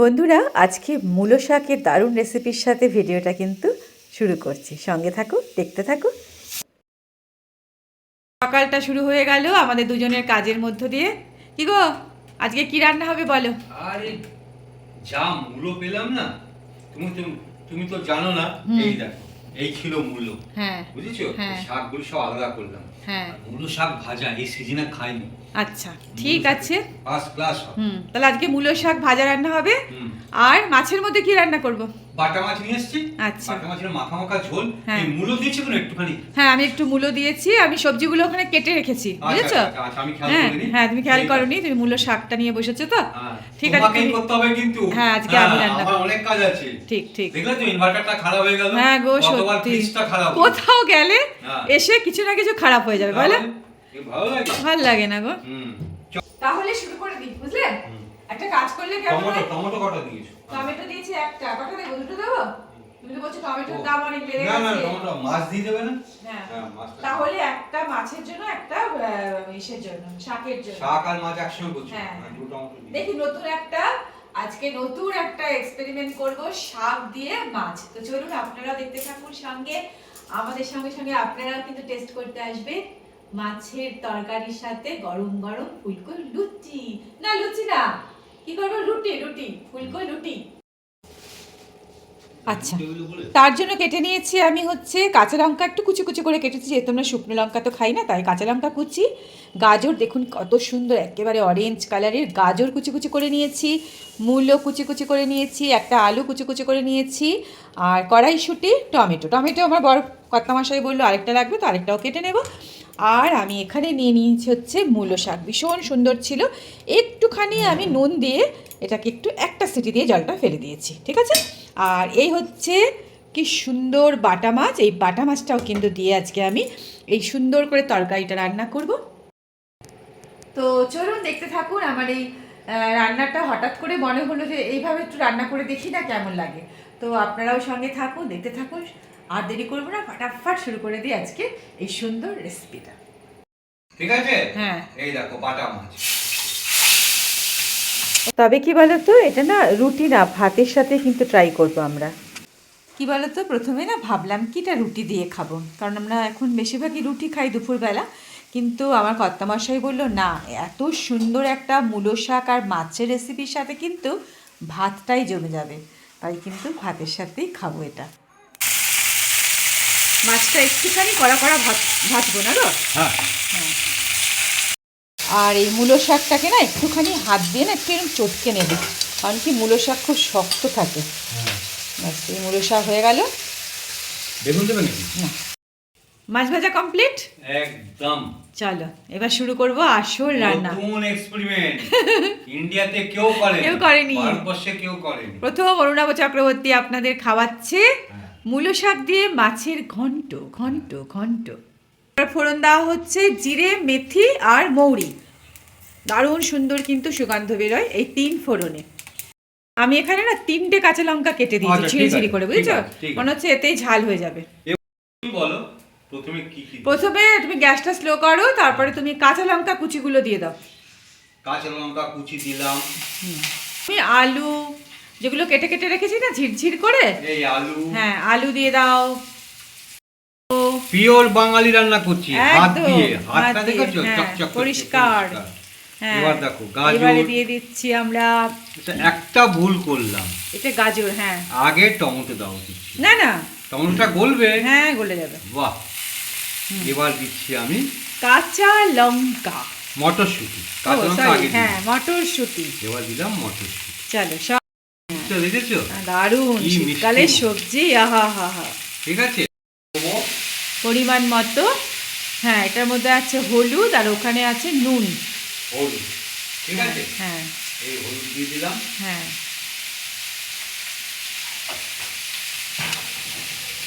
বন্ধুরা আজকে মূলো শাকের দারুণ রেসিপির সাথে ভিডিওটা কিন্তু শুরু করছি। সঙ্গে থাকো, দেখতে থাকো। সকালটা শুরু হয়ে গেল আমাদের দুজনের কাজের মধ্য দিয়ে। কি গো, আজকে কি রান্না হবে বলো? আরে যা মূলো পেলাম না, তুমি তো তুমি তো জানো না। এই দেখো, এই ছিল মূলো। হ্যাঁ, বুঝেছো? হ্যাঁ। শাকগুলো সব আলাদা করলাম। হ্যাঁ, মূলো শাক ভাজা এই সিজনে খাইনি। আচ্ছা ঠিক আছে। First class. তাহলে আজকে মূলো শাক ভাজা রান্না হবে। আর মাছের মধ্যে কি রান্না করব? বাটা মাছ নিয়ে এসেছি। আচ্ছা, বাটা মাছের মাখা মাখা ঝোল। হ্যাঁ। এই মূলো দিয়েছি কোনো একটুখানি? হ্যাঁ, আমি একটু মূলো দিয়েছি। আমি সবজিগুলো ওখানে কেটে রেখেছি, বুঝেছো? আচ্ছা, আমি খেয়াল হ্যাঁ করিনি। হ্যাঁ, তুমি খেয়াল করোনি, তুমি মূলো শাকটা নিয়ে বসেছো তো। ঠিক আছে, তোমাকেই করতে হবে কিন্তু। হ্যাঁ, আজকে আমি রান্না আমার অনেক কাজ আছে। ঠিক ঠিক। দেখলে তো ইনভার্টারটা খারাপ হয়ে গেল। হ্যাঁ গো, গতবার সত্যি ফ্রিজটা খারাপ। কোথাও গেলে হ্যাঁ। এসে কিছু না কিছু খারাপ হয়ে যাবে, বলো? ভালো লাগে? ভালো লাগে না গো। তাহলে শুরু করে দিই, বুঝলে? একটা কাজ করলে কেমন হয়? টমেটো কটা দিয়েছো? টমেটো দিয়েছি একটা, কটা দেবো? দুটো দেবো? তুমি তো বলছো টমেটোর দাম অনেক বেড়ে না গেছে। টমেটো মাছ দিয়ে দেবে না? হ্যাঁ, মাছটা। তাহলে একটা মাছের জন্য, একটা ইসের জন্য, শাকের জন্য। শাক আর মাছ একসঙ্গে করছো? হ্যাঁ। দুটো টমেটো দিয়ে। দেখি আজকে নতুন একটা এক্সপেরিমেন্ট করব শাক দিয়ে মাছ। তো চলুন আপনারা দেখতে থাকুন সঙ্গে, আমাদের সঙ্গে সঙ্গে আপনারাও কিন্তু টেস্ট করতে আসবেন মাছের তরকারির সাথে গরম গরম ফুলকো লুচি। না লুচি না, কি করবো, রুটি রুটি, ফুলকো রুটি। আচ্ছা, তার জন্য কেটে নিয়েছি আমি হচ্ছে কাঁচা লঙ্কা একটু কুচি কুচি করে কেটেছি, যেহেতু আমরা শুকনো লঙ্কা তো খাই না, তাই কাঁচা লঙ্কা কুচি। গাজর দেখুন কত সুন্দর একেবারে অরেঞ্জ কালারের গাজর কুচি কুচি করে নিয়েছি। মূলো কুচি কুচি করে নিয়েছি, একটা আলু কুচি কুচি করে নিয়েছি। আর কড়াইশুঁটি, টমেটো আমার বড় কর্তামশাই বললো আরেকটা লাগবে, তো আরেকটাও কেটে নেব। আর আমি এখানে নিয়ে নিয়েছি হচ্ছে মূলো শাক, ভীষণ সুন্দর ছিল। একটুখানি আমি নুন দিয়ে এটাকে একটু একটা সিটি দিয়ে জলটা ফেলে দিয়েছি, ঠিক আছে? আর এই হচ্ছে কি সুন্দর বাটা মাছ, এই বাটা মাছটাও কিন্তু দিয়ে আজকে আমি এই সুন্দর করে তরকারিটা রান্না করব। তো চলুন দেখতে থাকুন আমার এই রান্নাটা। হঠাৎ করে মনে হলো যে এইভাবে একটু রান্না করে দেখি না কেমন লাগে। তো আপনারাও সঙ্গে থাকুন, দেখতে থাকুন। আর দেরি করবো না, ফটাফট শুরু করে দিই আজকে এই সুন্দর রেসিপিটা। ঠিক আছে? হ্যাঁ, এই দেখো বাটা মাছ। তবে কি বলতো, এটা না রুটি না, ভাতের সাথে কিন্তু ট্রাই করবো আমরা। কি বলতো, প্রথমে না ভাবলাম কি এটা রুটি দিয়ে খাবো, কারণ আমরা এখন বেশিরভাগই রুটি খাই দুপুরবেলা। কিন্তু আমার কর্তামশাই বললো না, এত সুন্দর একটা মূলো শাক আর মাছের রেসিপির সাথে কিন্তু ভাতটাই জমে যাবে, তাই কিন্তু ভাতের সাথেই খাবো এটা। মাছটা একটুখানি কড়া কড়া ভাজবো না গো? হ্যাঁ। হ্যাঁ। আর এই মূলো শাকটাকে না একটুখানি হাত দিয়ে না একটু এরকম চটকে নেবে, কারণ কি মূলো শাক খুব শক্ত থাকে। ব্যাস, এই মূলো শাক হয়ে গেল। বেগুন দেবে নাকি? না, মাছ ভাজা কমপ্লিট। একদম। চলো এবার শুরু করব আসল রান্না। নতুন এক্সপেরিমেন্ট। ইন্ডিয়াতে কেউ করেনি, ভারতবর্ষে কেউ করেনি। প্রথম অরুণাভ চক্রবর্তী আপনাদের খাওয়াচ্ছে মূলো শাক দিয়ে মাছের ঘন্ট ঘন্ট ঘন্ট। ফোড়ন দেওয়া হচ্ছে জিরে, মেথি আর মৌরি। দারুণ সুন্দর কিন্তু সুগন্ধ বেরোয় এই 3 ফোড়নে। আমি এখানে না 3টে কাঁচা লঙ্কা কেটে দিয়েছি ঝিরি ঝিরি করে, বুঝেছো? মনে হচ্ছে এতেই ঝাল হয়ে যাবে। বলো প্রথমে কি কি? প্রথমে তুমি গ্যাসটা স্লো করো, তারপরে তুমি কাঁচা লঙ্কা কুচিগুলো দিয়ে দাও। কাঁচা লঙ্কা কুচি দিলাম। তুমি আলু যেগুলো কেটে কেটে রেখেছি না ঝিরঝির করে, এই আলু, হ্যাঁ আলু দিয়ে দাও। পিওর বাঙালি রান্না করছি, হাত দিয়ে। হাতটা দেখেছো? হ্যাঁ, চকচক পরিষ্কার। হ্যাঁ, এবার দেখো গাজর। এবারে দিয়ে দিচ্ছি আমরা। একটা ভুল করলাম, এটা গাজর। হ্যাঁ, আগে টমেটো দাও দিচ্ছি। না না, টমেটোটা গলবে। হ্যাঁ গলে যাবে। বাহ। এবার দিচ্ছি আমি কাঁচা লঙ্কা, মটরশুঁটি। কাঁচা লঙ্কা আগে হ্যাঁ মটরশুঁটি। এবার দিলাম মটরশুঁটি। চলো সব দেখেছো? দারুণ শীতকালের সবজি, আহা হা হা। ঠিক আছে, পরিমাণ মতো। হ্যাঁ, এটার মধ্যে আছে হলুদ আর ওখানে আছে নুন। হলুদ, ঠিক আছে। হ্যাঁ, এই হলুদ দিয়ে দিলাম। হ্যাঁ,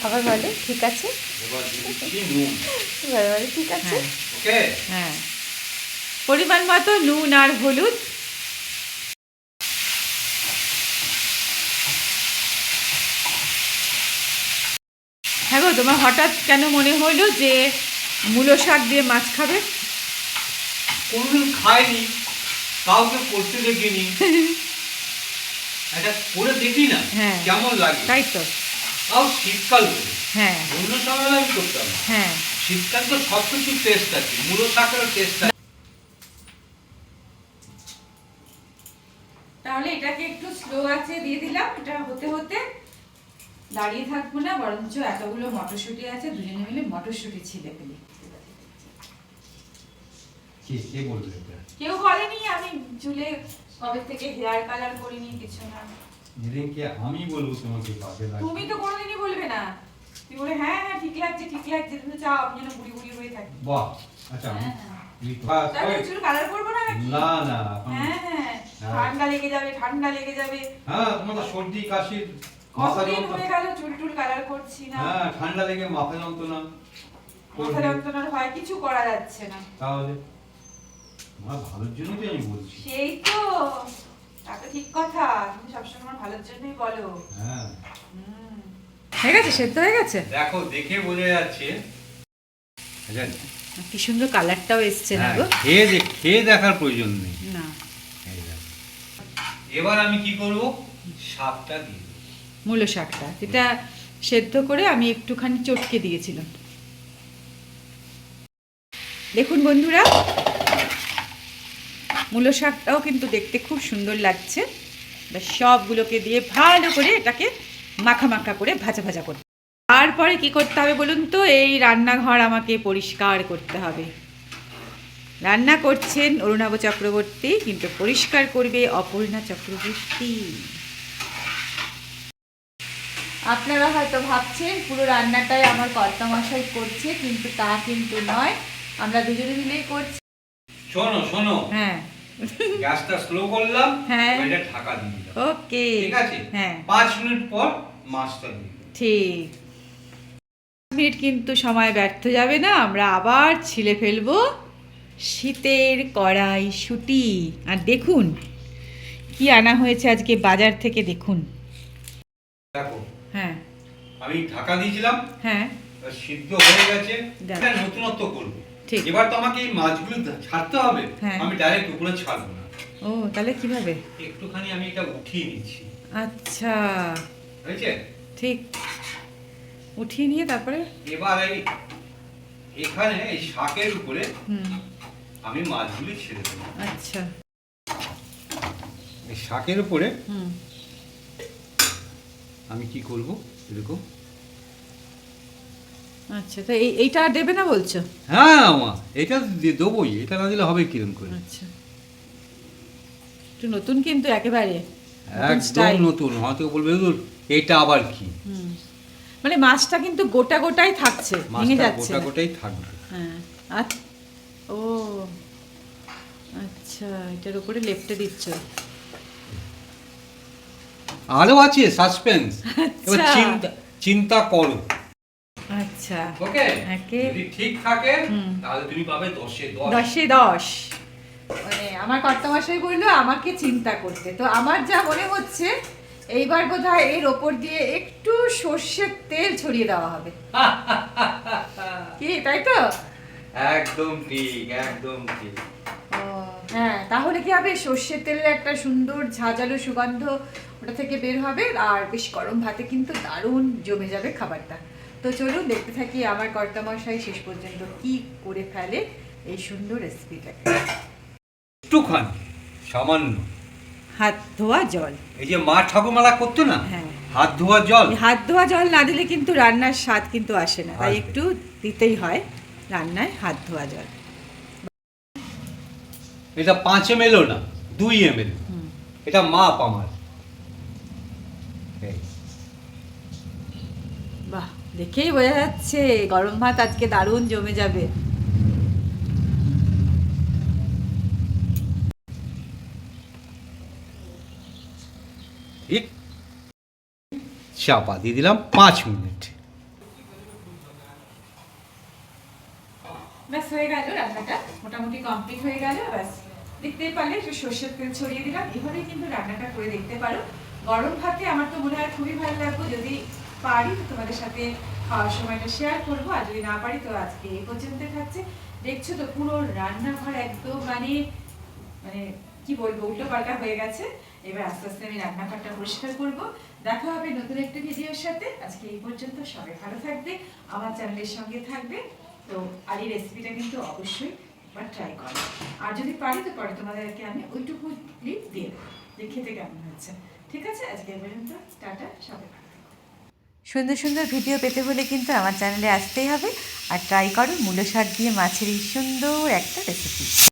আবার বলে ঠিক আছে। এবার দিচ্ছি নুন। এবার বলে ঠিক আছে। ওকে। হ্যাঁ, পরিমাণ মতো নুন আর হলুদ। হ্যাঁ গো, তোমার হঠাৎ কেন মনে হলো যে মূলো শাক দিয়ে মাছ খাবে? কোনদিন খাইনি, কাউকে করতে দেখিনি। এটা করে দেখি না হ্যাঁ। কেমন লাগে। তাই তো। তাও শীতকাল বলে, হ্যাঁ অন্য সময় আমি করতাম না। হ্যাঁ। শীতকাল তো সব কিছু টেস্ট আছে, মূলো শাকেরও টেস্ট আছে। তাহলে এটাকে একটু স্লো আছে দিয়ে দিলাম, এটা হতে হতে দাঁড়িয়ে থাকবো না, বরঞ্চ এতগুলো মটরশুঁটি আছে, দুজনে মিলে মটরশুঁটি ছিলে ফেলি। কে বলবে এটা? কেউ বলেনি, আমি চুলে কবে থেকে হেয়ার কালার করিনি, কিছু না। যেদিনকে আমি বলবো তোমাকে কাজে লাগে, তুমি তো কোনোদিনই বলবে না, তুমি বলে হ্যাঁ হ্যাঁ ঠিক লাগছে ঠিক লাগছে, তুমি চাও আমি যেন বুড়ি বুড়ি হয়ে থাকি। বাহ, আচ্ছা আমি তাহলে চুল কালার করবো না নাকি? না না, হ্যাঁ হ্যাঁ, ঠান্ডা লেগে যাবে ঠান্ডা লেগে যাবে। হ্যাঁ তোমার তো সর্দি কাশির মাথা কতদিন যন্ত্রণা, হয়ে গেল চুল টুল কালার করছি না। হ্যাঁ ঠান্ডা লেগে মাথা যন্ত্রণা, মাথা যন্ত্রণার হয় কিছু করা যাচ্ছে না। তাহলে আমার ভালোর জন্য তো আমি বলছি। সেই তো, তা তো ঠিক কথা, তুমি সবসময় আমার ভালোর জন্যই বলো। হ্যাঁ হয়ে গেছে, সেদ্ধ হয়ে গেছে। দেখো দেখে বোঝা যাচ্ছে, কি সুন্দর কালারটাও এসছে না গো। খেয়ে দেখার প্রয়োজন নেই না। এবার আমি কি করব, শাকটা দিয়ে দেব। মূলো শাকটা যেটা সেদ্ধ করে আমি একটুখানি চটকে দিয়েছিলাম। দেখুন বন্ধুরা, মূলো শাকটাও কিন্তু দেখতে খুব সুন্দর লাগছে। সবগুলোকে দিয়ে ভালো করে এটাকে মাখা মাখা করে ভাজা ভাজা করতে, তারপরে কি করতে হবে বলুন তো, এই রান্নাঘর আমাকে পরিষ্কার করতে হবে। রান্না করছেন অরুণাভ চক্রবর্তী, কিন্তু পরিষ্কার করবে অপর্ণা চক্রবর্তী। আপনারা হয়তো ভাবছেন পুরো রান্নাটাই আমার কর্তামশাই করছে, কিন্তু তা কিন্তু নয়, আমরা দুজনে মিলেই করছি। শোনো শোনো, হ্যাঁ গ্যাসটা স্লো করলাম, হ্যাঁ। এটা ঢাকা দিয়ে দিলাম। ওকে, ঠিক আছে, হ্যাঁ 5 মিনিট পর মাছটা দিয়ে দেব। ঠিক। 5 মিনিট কিন্তু সময় ব্যর্থ যাবে না, আমরা আবার ছিলে ফেলবো শীতের কড়াইশুঁটি। আর দেখুন কি আনা হয়েছে আজকে বাজার থেকে, দেখুন। দেখো হ্যাঁ আমি ঢাকা দিয়েছিলাম, হ্যাঁ সিদ্ধ হয়ে গেছে, দেখো। এটা নতুনত্ব করব। ঠিক। এবার তো আমাকে এই মাছগুলো ছাড়তে হবে, হ্যাঁ। আমি ডাইরেক্ট উপরে ছাড়বো না, ও তাহলে কিভাবে? একটুখানি আমি এটা উঠিয়ে নিচ্ছি, আচ্ছা হয়েছে? ঠিক, উঠিয়ে নিয়ে তারপরে এবার এখানে এই শাকের উপরে হুম আমি মাছগুলি ছেড়ে দেবো। আচ্ছা এই শাকের উপরে হুম আমি কি করব, এরকম। আচ্ছা, তো এইটা আর দেবে না বলছো? হ্যাঁ মা, এটা দেবোই, এটা না দিলে হবে কিরম করে? আচ্ছা, একটু নতুন কিন্তু একেবারে একদম স্টাইল। নতুন, হয়তো বলবে দূর এটা আবার কি, হুম, মানে মাছটা কিন্তু গোটা গোটাই থাকছে, ভেঙে মাছটা যাচ্ছে গোটা না। গোটাই থাকবে। হ্যাঁ ও আচ্ছা, এটার উপরে লেপটে দিচ্ছ। আরো আছে সাসপেন্স, এবার আচ্ছা। চিন্তা করো। আচ্ছা ওকে, একে যদি ঠিক থাকে হুম। তাহলে তুমি পাবে 10-এ 10। 10-এ 10। মানে আমার কর্তামশাই বললো আমাকে চিন্তা করতে, তো আমার যা মনে হচ্ছে এইবার বোধহয় এর ওপর দিয়ে একটু সর্ষের তেল ছড়িয়ে দেওয়া হবে। কি তাই তো? একদম ঠিক, একদম ঠিক। ও হ্যাঁ, তাহলে কি হবে, সর্ষের তেলের একটা সুন্দর ঝাঁঝালো সুগন্ধ ওটা থেকে বের হবে, আর বেশ গরম ভাতে কিন্তু দারুণ জমে যাবে খাবারটা। তো চলুন দেখতে থাকি আমার কর্তামশাই শেষ পর্যন্ত কি করে ফেলে এই সুন্দর রেসিপিটাকে। একটুখানি সামান্য হাত ধোয়া জল, এই যে মা ঠাকুমারা করতো না, হ্যাঁ হাত ধোয়া জল, এই হাত ধোয়া জল না দিলে কিন্তু রান্নার স্বাদ কিন্তু আসে না, তাই আসবে। একটু দিতেই হয় রান্নায় হাত ধোয়া জল। এটা 5 ml না, 2 ml, হুম এটা মাপ আমার। এই, বাহ, দেখেই বোঝা যাচ্ছে গরম ভাত আজকে দারুণ জমে যাবে। ঠিক, চাপা দিয়ে দিলাম 5 মিনিট। ব্যাস হয়ে গেল, রান্নাটা মোটামুটি কমপ্লিট হয়ে গেল। ব্যাস দেখতেই পারলে একটু সর্ষের তেল ছড়িয়ে দিলাম, এভাবেই কিন্তু রান্নাটা করে দেখতে পারো। গরম ভাতে আমার তো মনে হয় খুবই ভালো লাগবে, যদি পারি তো তোমাদের সাথে খাওয়ার সময়টা শেয়ার করবো, আর যদি না পারি তো আজকে এই পর্যন্ত থাকছে। দেখছো তো পুরো রান্নাঘর একদম মানে মানে কি বলবো উল্টো পাল্টা হয়ে গেছে। এবার আস্তে আস্তে আমি রান্নাঘরটা পরিষ্কার করব। দেখা হবে নতুন একটা ভিডিওর সাথে। আজকে এই পর্যন্ত, সবাই ভালো থাকবে, আমার চ্যানেলের সঙ্গে থাকবে। তো আর এই রেসিপিটা কিন্তু অবশ্যই একবার ট্রাই করো, আর যদি পারি তো পরে তোমাদেরকে আমি ওইটুকু ক্লিপ দিয়ে দেবো যে খেতে কেমন হচ্ছে। ঠিক আছে, আজকে এই পর্যন্ত, টাটা, সবাই ভালো থেকো। সুন্দর সুন্দর ভিডিও পেতে হলে কিন্তু আমার চ্যানেলে আসতেই হবে, আর ট্রাই করো মূলো শাক দিয়ে মাছের এই সুন্দর একটা রেসিপি।